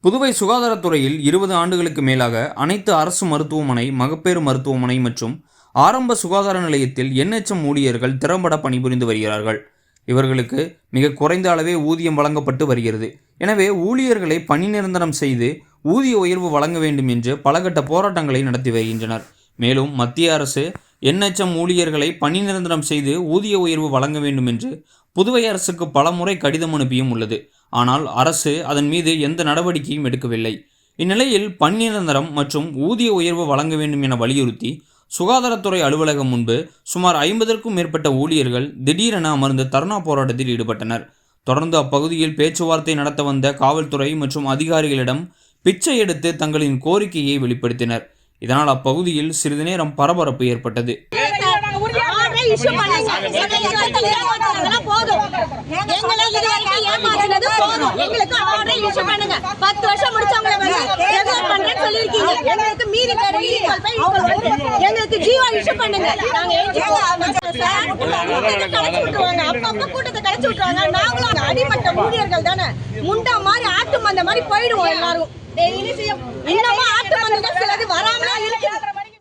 புதுவை சுகாதாரத்துறையில் 20 ஆண்டுகளுக்கு மேலாக அனைத்து அரசு மருத்துவமனை, மகப்பேறு மருத்துவமனை மற்றும் ஆரம்ப சுகாதார நிலையத்தில் என்எச்எம் ஊழியர்கள் திறம்பட பணிபுரிந்து வருகிறார்கள். இவர்களுக்கு மிக குறைந்த அளவே ஊதியம் வழங்கப்பட்டு வருகிறது. எனவே ஊழியர்களை பணி நிரந்தரம் செய்து ஊதிய உயர்வு வழங்க வேண்டும் என்று பலகட்ட போராட்டங்களை நடத்தி வருகின்றனர். மேலும் மத்திய அரசு என்எச்எம் ஊழியர்களை பணி நிரந்தரம் செய்து ஊதிய உயர்வு வழங்க வேண்டும் என்று புதுவை அரசுக்கு பலமுறை கடிதம் அனுப்பியும் உள்ளது. ஆனால் அரசு அதன் மீது எந்த நடவடிக்கையும் எடுக்கவில்லை. இந்நிலையில் பணி நிரந்தரம் மற்றும் ஊதிய உயர்வு வழங்க வேண்டும் என வலியுறுத்தி சுகாதாரத்துறை அலுவலகம் முன்பு சுமார் 50க்கும் மேற்பட்ட ஊழியர்கள் திடீரென அமர்ந்து தர்ணா போராட்டத்தில் ஈடுபட்டனர். தொடர்ந்து அப்பகுதியில் பேச்சுவார்த்தை நடத்த வந்த காவல்துறை மற்றும் அதிகாரிகளிடம் பிச்சை எடுத்து தங்களின் கோரிக்கையை வெளிப்படுத்தினர். இதனால் அப்பகுதியில் சிறிது நேரம் பரபரப்பு ஏற்பட்டது. அடிமட்ட ஊழியர்கள் தானே முண்டா மாதிரி ஆட்டு மந்த மாதிரி போயிடுவோம். எல்லாரும் இன்னமும் ஆட்டு மந்தம் சிலது வராமலே இருக்கு.